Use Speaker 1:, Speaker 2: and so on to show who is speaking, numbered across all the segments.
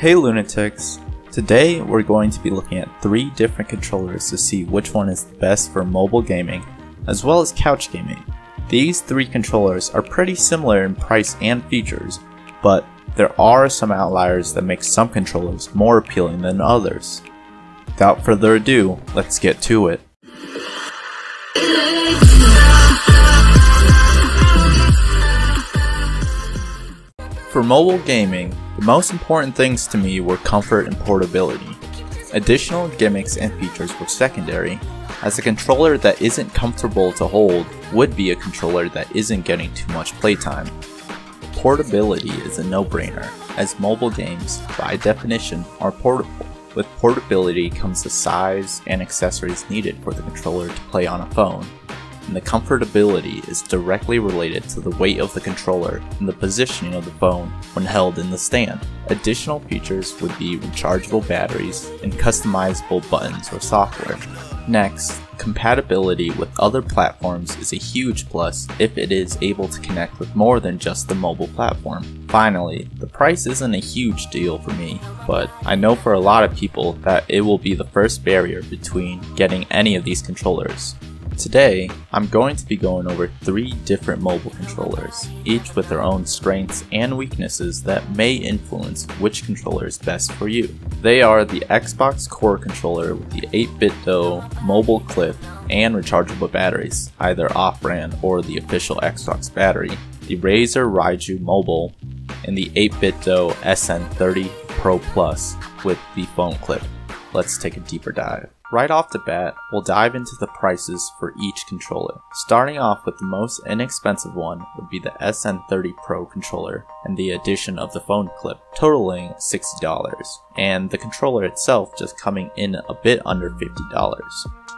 Speaker 1: Hey lunatics! Today we're going to be looking at 3 different controllers to see which one is the best for mobile gaming as well as couch gaming. These 3 controllers are pretty similar in price and features, but there are some outliers that make some controllers more appealing than others. Without further ado, let's get to it. For mobile gaming, the most important things to me were comfort and portability. Additional gimmicks and features were secondary, as a controller that isn't comfortable to hold would be a controller that isn't getting too much playtime. Portability is a no-brainer, as mobile games, by definition, are portable. With portability comes the size and accessories needed for the controller to play on a phone, and the comfortability is directly related to the weight of the controller and the positioning of the phone when held in the stand. Additional features would be rechargeable batteries and customizable buttons or software. Next, compatibility with other platforms is a huge plus if it is able to connect with more than just the mobile platform. Finally, the price isn't a huge deal for me, but I know for a lot of people that it will be the first barrier between getting any of these controllers. Today, I'm going to be going over 3 different mobile controllers, each with their own strengths and weaknesses that may influence which controller is best for you. They are the Xbox Core controller with the 8-bit DOE, mobile clip, and rechargeable batteries, either off-brand or the official Xbox battery, the Razer Raiju Mobile, and the 8-bit DOE SN30 Pro Plus with the phone clip. Let's take a deeper dive. Right off the bat, we'll dive into the prices for each controller. Starting off with the most inexpensive one would be the SN30 Pro controller and the addition of the phone clip, totaling $60, and the controller itself just coming in a bit under $50.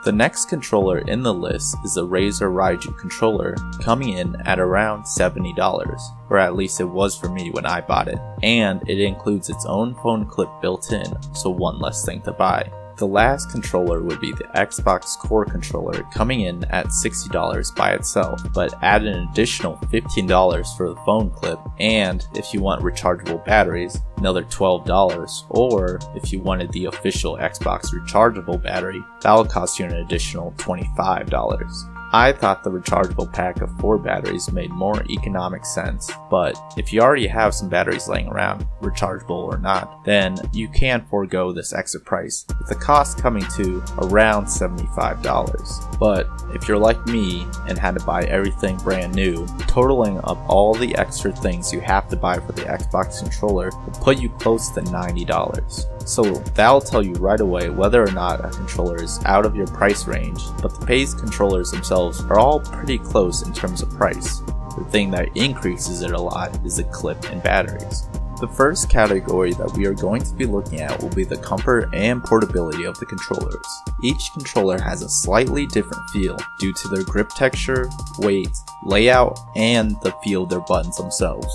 Speaker 1: The next controller in the list is the Razer Raiju controller, coming in at around $70, or at least it was for me when I bought it, and it includes its own phone clip built in, so one less thing to buy. The last controller would be the Xbox Core controller, coming in at $60 by itself, but add an additional $15 for the phone clip, and if you want rechargeable batteries, another $12, or if you wanted the official Xbox rechargeable battery, that will cost you an additional $25. I thought the rechargeable pack of 4 batteries made more economic sense, but if you already have some batteries laying around, rechargeable or not, then you can forego this extra price, with the cost coming to around $75. But if you're like me and had to buy everything brand new, totaling up all the extra things you have to buy for the Xbox controller will put you close to $90. So that'll tell you right away whether or not a controller is out of your price range, but the base controllers themselves are all pretty close in terms of price. The thing that increases it a lot is the clip and batteries. The first category that we are going to be looking at will be the comfort and portability of the controllers. Each controller has a slightly different feel due to their grip texture, weight, layout, and the feel of their buttons themselves.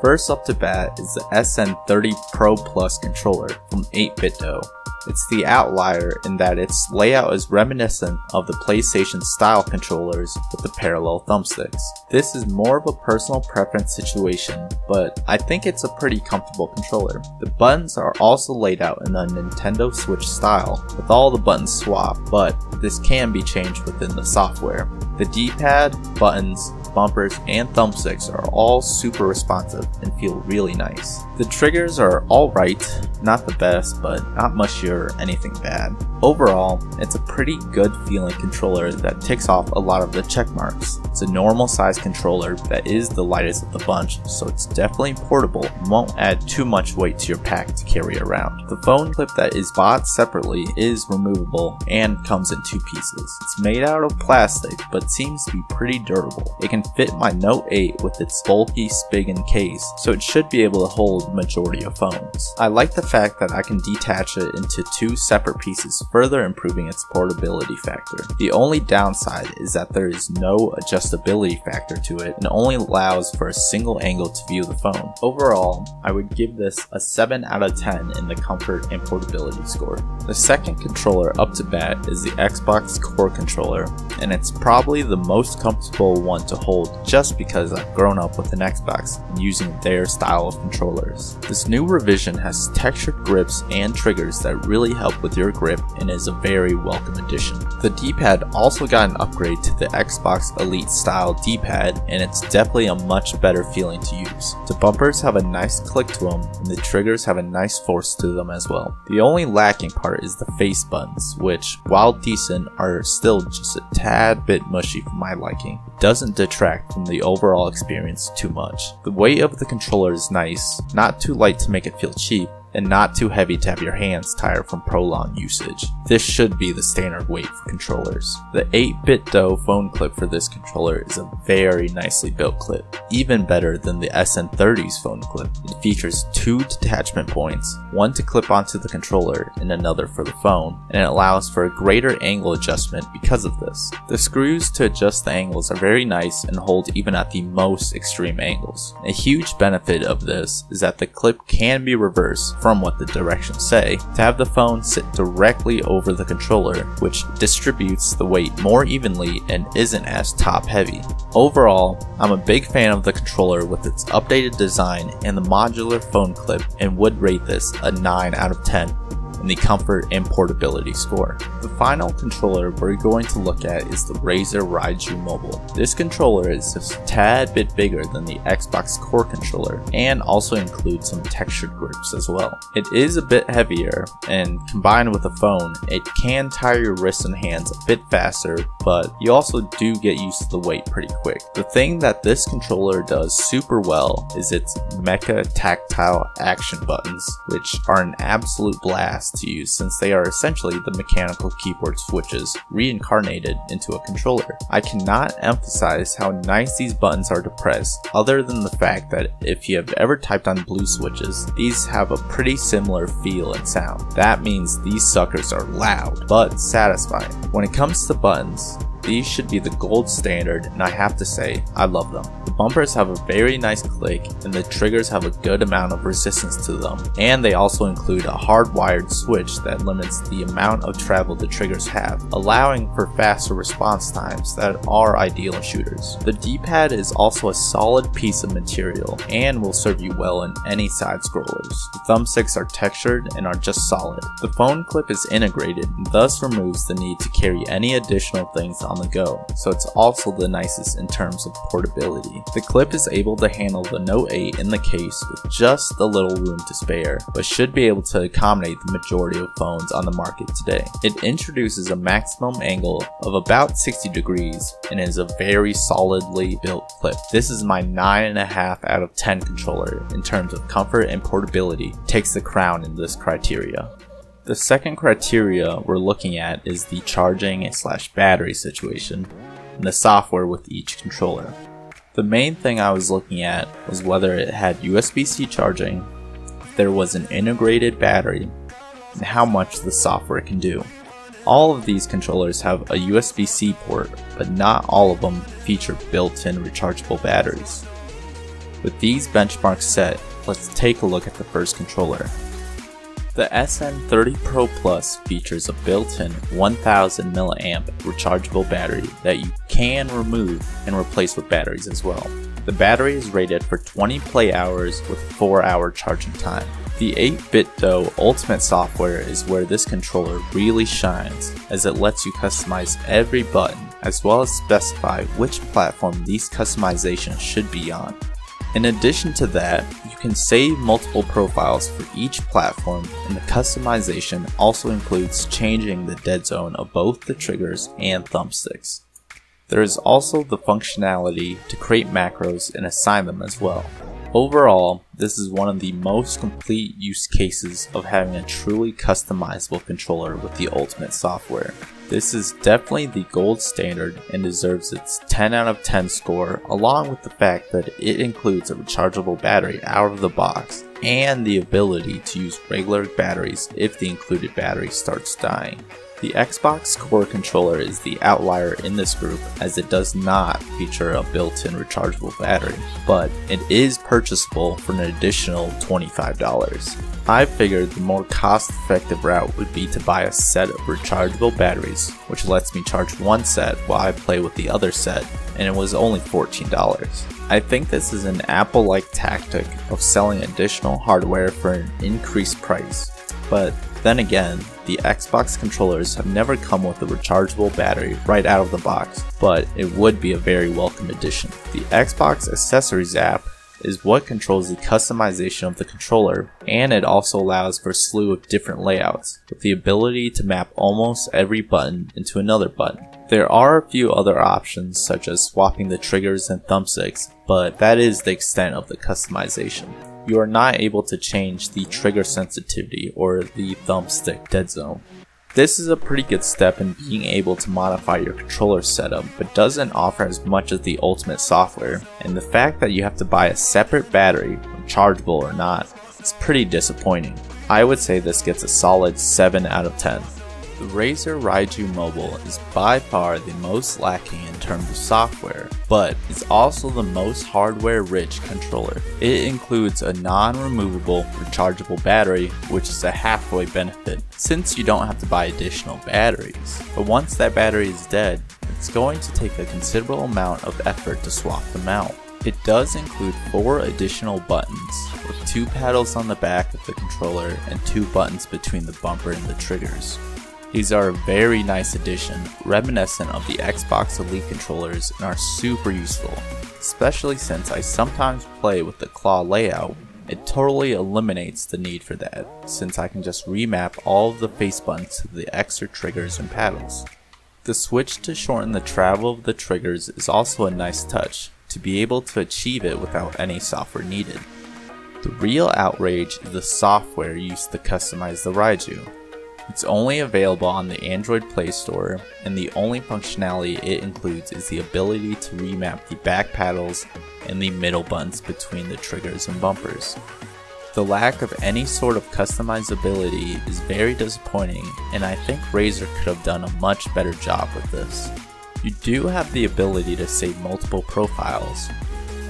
Speaker 1: First up to bat is the SN30 Pro Plus controller from 8-bit DOE. It's the outlier in that its layout is reminiscent of the PlayStation style controllers with the parallel thumbsticks. This is more of a personal preference situation, but I think it's a pretty comfortable controller. The buttons are also laid out in the Nintendo Switch style, with all the buttons swapped, but this can be changed within the software. The D-pad, buttons, bumpers, and thumbsticks are all super responsive and feel really nice. The triggers are alright, not the best, but not mushy or anything bad. Overall, it's a pretty good feeling controller that ticks off a lot of the check marks. It's a normal size controller that is the lightest of the bunch, so it's definitely portable and won't add too much weight to your pack to carry around. The phone clip that is bought separately is removable and comes in 2 pieces. It's made out of plastic, but seems to be pretty durable. It can fit my Note 8 with its bulky Spigen case, so it should be able to hold the majority of phones. I like the fact that I can detach it into 2 separate pieces, further improving its portability factor. The only downside is that there is no adjustability factor to it and only allows for a single angle to view the phone. Overall, I would give this a 7 out of 10 in the comfort and portability score. The second controller up to bat is the Xbox Core controller, and it's probably the most comfortable one to hold just because I've grown up with an Xbox and using their style of controllers. This new revision has textured textured grips and triggers that really help with your grip and is a very welcome addition. The D-pad also got an upgrade to the Xbox Elite style D-pad, and it's definitely a much better feeling to use. The bumpers have a nice click to them, and the triggers have a nice force to them as well. The only lacking part is the face buttons, which, while decent, are still just a tad bit mushy for my liking. It doesn't detract from the overall experience too much. The weight of the controller is nice, not too light to make it feel cheap, and not too heavy to have your hands tired from prolonged usage. This should be the standard weight for controllers. The 8-bit DOE phone clip for this controller is a very nicely built clip, even better than the SN30's phone clip. It features 2 detachment points, one to clip onto the controller and another for the phone, and it allows for a greater angle adjustment because of this. The screws to adjust the angles are very nice and hold even at the most extreme angles. A huge benefit of this is that the clip can be reversed from what the directions say, to have the phone sit directly over the controller, which distributes the weight more evenly and isn't as top heavy. Overall, I'm a big fan of the controller with its updated design and the modular phone clip, and would rate this a 9 out of 10 in the comfort and portability score. The final controller we're going to look at is the Razer Raiju Mobile. This controller is just a tad bit bigger than the Xbox Core controller, and also includes some textured grips as well. It is a bit heavier, and combined with a phone, it can tire your wrists and hands a bit faster, but you also do get used to the weight pretty quick. The thing that this controller does super well is its mecha tactile action buttons, which are an absolute blast to use since they are essentially the mechanical keyboard switches reincarnated into a controller. I cannot emphasize how nice these buttons are to press, other than the fact that if you have ever typed on blue switches, these have a pretty similar feel and sound. That means these suckers are loud, but satisfying. When it comes to buttons, these should be the gold standard, and I have to say, I love them. The bumpers have a very nice click, and the triggers have a good amount of resistance to them, and they also include a hardwired switch that limits the amount of travel the triggers have, allowing for faster response times that are ideal in shooters. The D-pad is also a solid piece of material, and will serve you well in any side scrollers. The thumbsticks are textured and are just solid. The phone clip is integrated, and thus removes the need to carry any additional things on the go, so it's also the nicest in terms of portability. The clip is able to handle the Note 8 in the case with just a little room to spare, but should be able to accommodate the majority of phones on the market today. It introduces a maximum angle of about 60 degrees and is a very solidly built clip. This is my 9.5 out of 10 controller in terms of comfort and portability. Takes the crown in this criteria. The second criteria we're looking at is the charging / battery situation and the software with each controller. The main thing I was looking at was whether it had USB-C charging, if there was an integrated battery, and how much the software can do. All of these controllers have a USB-C port, but not all of them feature built-in rechargeable batteries. With these benchmarks set, let's take a look at the first controller. The SN30 Pro Plus features a built-in 1000 mAh rechargeable battery that you can remove and replace with batteries as well. The battery is rated for 20 play hours with 4-hour charging time. The 8-bit DOE Ultimate software is where this controller really shines, as it lets you customize every button as well as specify which platform these customizations should be on. In addition to that, you can save multiple profiles for each platform, and the customization also includes changing the dead zone of both the triggers and thumbsticks. There is also the functionality to create macros and assign them as well. Overall, this is one of the most complete use cases of having a truly customizable controller with the Ultimate software. This is definitely the gold standard and deserves its 10 out of 10 score, along with the fact that it includes a rechargeable battery out of the box and the ability to use regular batteries if the included battery starts dying. The Xbox Core controller is the outlier in this group as it does not feature a built-in rechargeable battery, but it is purchasable for an additional $25. I figured the more cost-effective route would be to buy a set of rechargeable batteries, which lets me charge one set while I play with the other set, and it was only $14. I think this is an Apple-like tactic of selling additional hardware for an increased price, but then again, the Xbox controllers have never come with a rechargeable battery right out of the box, but it would be a very welcome addition. The Xbox Accessories app is what controls the customization of the controller, and it also allows for a slew of different layouts, with the ability to map almost every button into another button. There are a few other options such as swapping the triggers and thumbsticks, but that is the extent of the customization. You are not able to change the trigger sensitivity or the thumbstick dead zone. This is a pretty good step in being able to modify your controller setup, but doesn't offer as much as the ultimate software, and the fact that you have to buy a separate battery, rechargeable or not, is pretty disappointing. I would say this gets a solid 7 out of 10. The Razer Raiju Mobile is by far the most lacking in terms of software, but is also the most hardware-rich controller. It includes a non-removable rechargeable battery, which is a halfway benefit, since you don't have to buy additional batteries. But once that battery is dead, it's going to take a considerable amount of effort to swap them out. It does include 4 additional buttons, with 2 paddles on the back of the controller and 2 buttons between the bumper and the triggers. These are a very nice addition, reminiscent of the Xbox Elite controllers, and are super useful, especially since I sometimes play with the claw layout. It totally eliminates the need for that, since I can just remap all of the face buttons to the extra triggers and paddles. The switch to shorten the travel of the triggers is also a nice touch, to be able to achieve it without any software needed. The real outrage is the software used to customize the Raiju. It's only available on the Android Play Store, and the only functionality it includes is the ability to remap the back paddles and the middle buttons between the triggers and bumpers. The lack of any sort of customizability is very disappointing, and I think Razer could have done a much better job with this. You do have the ability to save multiple profiles,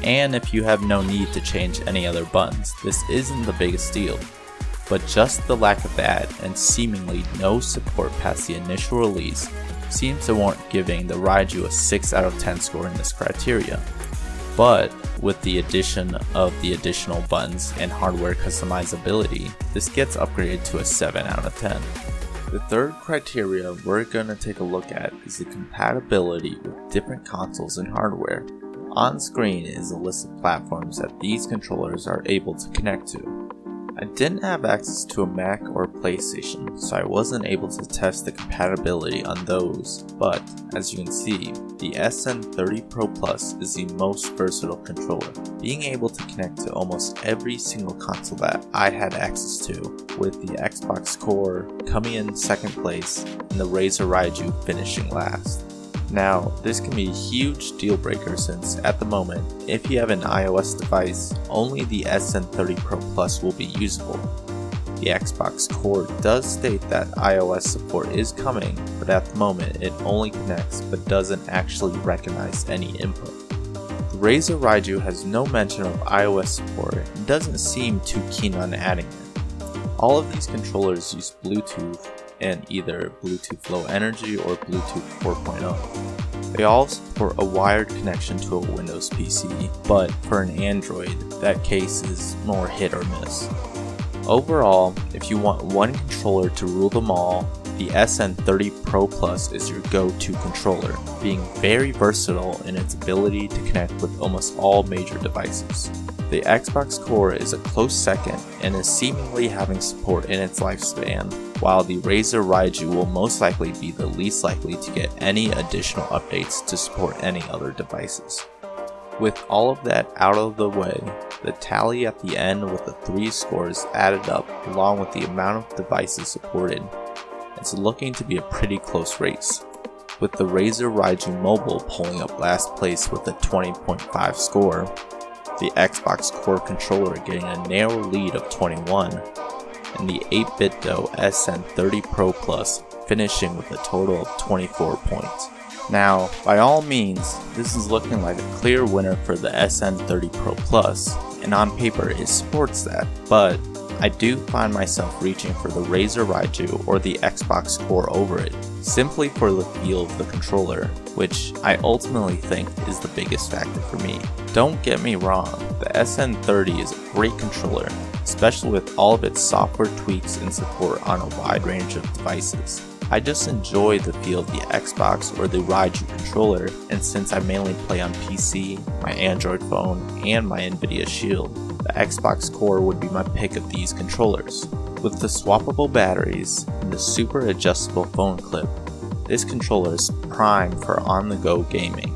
Speaker 1: and if you have no need to change any other buttons, this isn't the biggest deal. But just the lack of that and seemingly no support past the initial release seems to warrant giving the Raiju a 6 out of 10 score in this criteria. But with the addition of the additional buttons and hardware customizability, this gets upgraded to a 7 out of 10. The third criteria we're going to take a look at is the compatibility with different consoles and hardware. On screen is a list of platforms that these controllers are able to connect to. I didn't have access to a Mac or a PlayStation, so I wasn't able to test the compatibility on those, but as you can see, the SN30 Pro Plus is the most versatile controller, being able to connect to almost every single console that I had access to, with the Xbox Core coming in second place and the Razer Raiju finishing last. Now, this can be a huge deal breaker since, at the moment, if you have an iOS device, only the SN30 Pro Plus will be usable. The Xbox Core does state that iOS support is coming, but at the moment it only connects but doesn't actually recognize any input. The Razer Raiju has no mention of iOS support and doesn't seem too keen on adding it. All of these controllers use Bluetooth and either Bluetooth Low Energy or Bluetooth 4.0. They all support a wired connection to a Windows PC, but for an Android, that case is more hit or miss. Overall, if you want one controller to rule them all, the SN30 Pro Plus is your go-to controller, being very versatile in its ability to connect with almost all major devices. The Xbox Core is a close second and is seemingly having support in its lifespan, while the Razer Raiju will most likely be the least likely to get any additional updates to support any other devices. With all of that out of the way, the tally at the end with the 3 scores added up along with the amount of devices supported, it's looking to be a pretty close race, with the Razer Raiju Mobile pulling up last place with a 20.5 score, the Xbox Core controller getting a narrow lead of 21, and the 8BitDo SN30 Pro Plus finishing with a total of 24 points. Now, by all means, this is looking like a clear winner for the SN30 Pro Plus, and on paper it sports that, but I do find myself reaching for the Razer Raiju or the Xbox Core over it, simply for the feel of the controller, which I ultimately think is the biggest factor for me. Don't get me wrong, the SN30 is a great controller, especially with all of its software tweaks and support on a wide range of devices. I just enjoy the feel of the Xbox or the Raiju controller, and since I mainly play on PC, my Android phone, and my Nvidia Shield, the Xbox Core would be my pick of these controllers. With the swappable batteries and the super adjustable phone clip, this controller is prime for on-the-go gaming,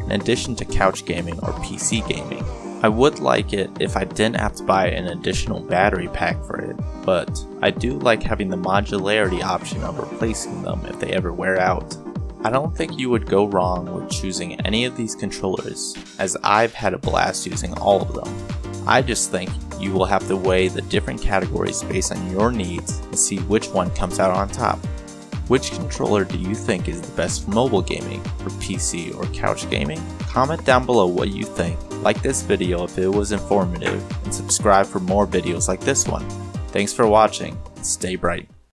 Speaker 1: in addition to couch gaming or PC gaming. I would like it if I didn't have to buy an additional battery pack for it, but I do like having the modularity option of replacing them if they ever wear out. I don't think you would go wrong with choosing any of these controllers, as I've had a blast using all of them. I just think you will have to weigh the different categories based on your needs and see which one comes out on top. Which controller do you think is the best for mobile gaming, for PC or couch gaming? Comment down below what you think, like this video if it was informative, and subscribe for more videos like this one. Thanks for watching, and stay bright.